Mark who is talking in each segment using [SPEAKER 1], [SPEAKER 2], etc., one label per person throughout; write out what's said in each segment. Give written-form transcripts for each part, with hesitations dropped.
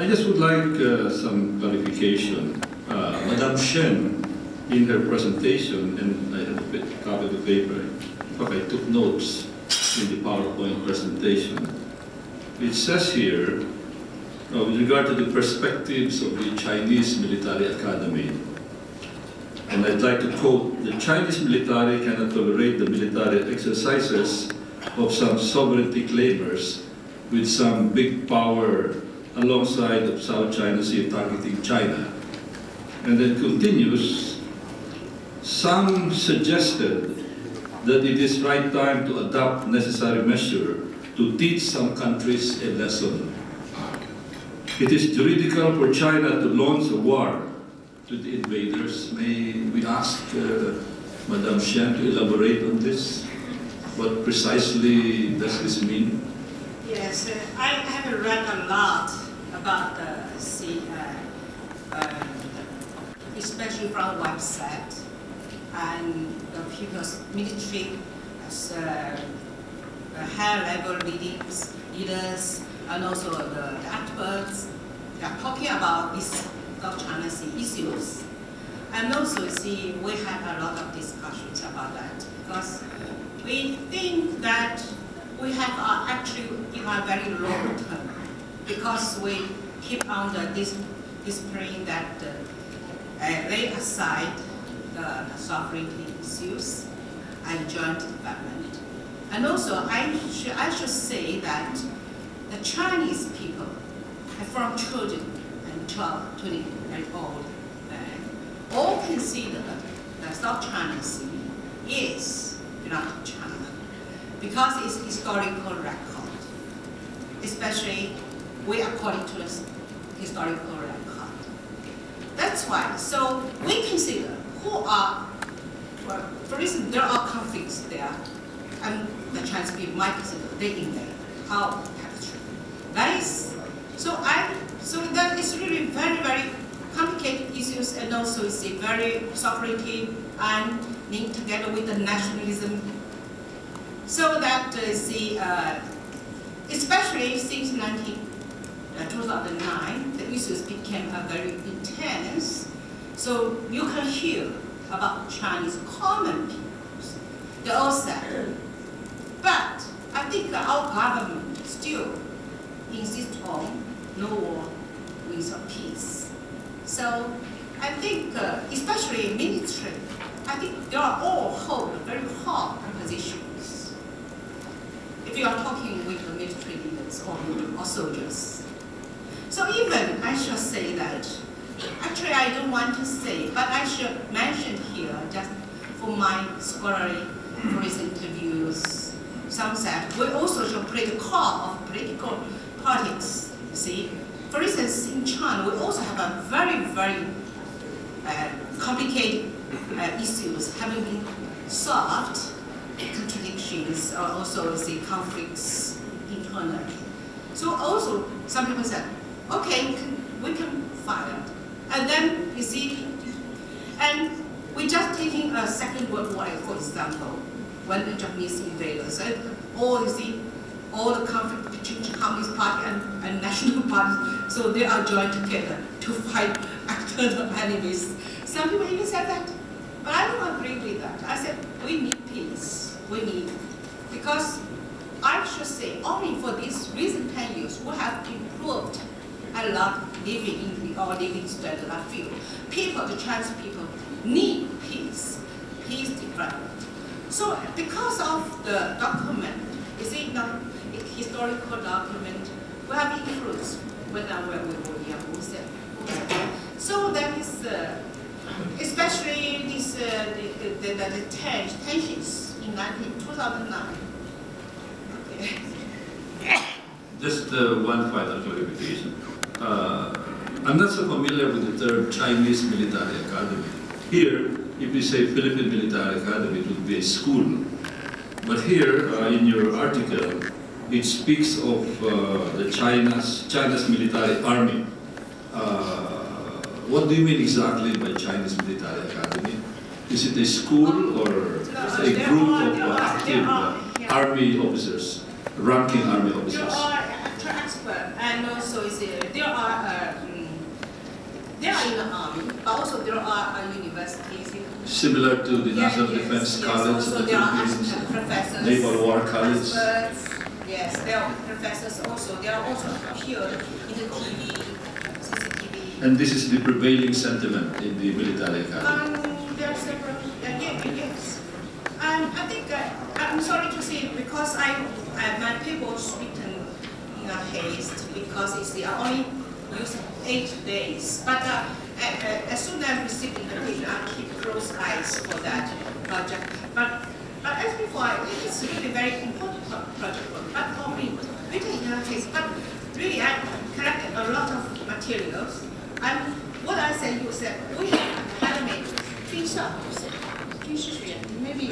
[SPEAKER 1] I just would like some clarification. Madam Shen, in her presentation, and I have a copy of the paper, in fact I took notes in the PowerPoint presentation. It says here, with regard to the perspectives of the Chinese Military Academy, and I'd like to quote, the Chinese military cannot tolerate the military exercises of some sovereignty claimers with some big power alongside of South China Sea targeting China. And then continues, some suggested that it is right time to adopt necessary measure to teach some countries a lesson. It is juridical for China to launch a war to the invaders. May we ask Madam Shen to elaborate on this? What precisely does this mean?
[SPEAKER 2] Yes, I have read a lot about especially from the website and the people's military high-level leaders and also the experts. They are talking about these South China Sea issues. And also, we have a lot of discussions about that because we think that we have actually in a very long term because we keep on displaying that lay aside the sovereignty issues and joint development. And also, I should say that the Chinese people, from children and 12 to the very old, all consider that South China Sea is belong to China because it's historical record, especially according to the historical record. That's why. So we consider who are, for instance, there are conflicts there, and the Chinese people might consider they invade our territory. That is so that is really very, very complicated issues, and also it's a very sovereignty and linked together with the nationalism. So that especially since 2009, the issues became very intense. So you can hear about Chinese common peoples. They all said, but I think our government still insists on no war wins peace. So I think, especially military, I think they are all hold very hard positions. If you are talking with the military leaders or soldiers. So even I should say that, actually I don't want to say, but I should mention here just for my scholarly interviews, some said we also should play the core of political politics, you see. For instance, in China, we also have a very, very complicated issues having been solved, contradictions, or also the conflicts internally. So also, some people said, okay, we can fight. And then, you see, and we just taking a Second World War, for example, when the Japanese invaders, all, you see, all the conflict between the Communist Party and National Party, so they are joined together to fight external enemies. Some people even said that, but I don't agree with that. I said, we need peace. We need, because I should say, only for these recent 10 years, we have improved a lot living in our living standard. I feel people, the Chinese people, need peace, peace development. So because of the document, is it not a historical document? We have influence when we were young. So that is, especially this the tensions in 2009. Okay.
[SPEAKER 1] Just one final clarification. I'm not so familiar with the term Chinese Military Academy. Here, if you say Philippine Military Academy, it would be a school. But here, in your article, it speaks of the China's military army. What do you mean exactly by Chinese Military Academy? Is it a school or a group of active army officers, ranking army officers?
[SPEAKER 2] There are experts, and also there are They are in the army, but also there are universities.
[SPEAKER 1] Similar to the National Defense College
[SPEAKER 2] also
[SPEAKER 1] of the
[SPEAKER 2] there are
[SPEAKER 1] Philippines,
[SPEAKER 2] professors,
[SPEAKER 1] Naval War College.
[SPEAKER 2] experts. Yes, there are professors also. They are also appeared in the TV, CCTV.
[SPEAKER 1] And this is the prevailing sentiment in the military academy.
[SPEAKER 2] There are several, yes. I think, I'm sorry to say, because my paper was written in a haste, because it's the only use 8 days. But as soon as I received the invitation, I keep close eyes for that project. But as before, it is really very important project for me, not only written in a case, but really I collected a lot of materials. And what I said, you said, we have academic 军校，军事学院 ，maybe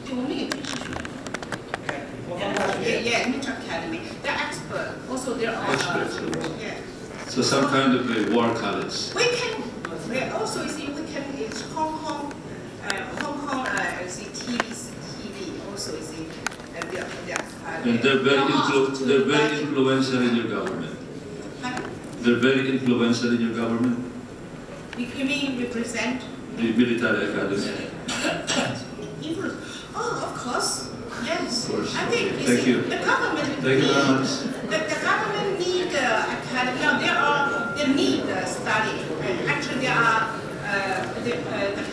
[SPEAKER 2] 国内军事学院。Yeah, military academy. They're expert. Also, there are yeah.
[SPEAKER 1] So some kind of a war college.
[SPEAKER 2] We also see we can. It's Hong Kong, see TV. Also, see,
[SPEAKER 1] And they're very influential in your government. They're very influential in your government.
[SPEAKER 2] You mean represent?
[SPEAKER 1] The military academy.
[SPEAKER 2] Influence. Oh, of course. Yes.
[SPEAKER 1] Of course.
[SPEAKER 2] I think
[SPEAKER 1] Thank you.
[SPEAKER 2] The government.
[SPEAKER 1] Thank you very much.
[SPEAKER 2] The government need academy. No, they need study. Actually, there are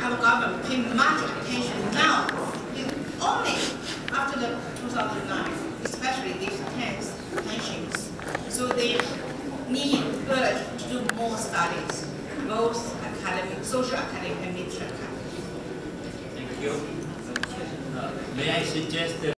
[SPEAKER 2] our government pay much attention now. Only after the 2009, especially these tensions. So they need to do more studies, both academic, social academic, and military academic.
[SPEAKER 3] Thank you. May I suggest that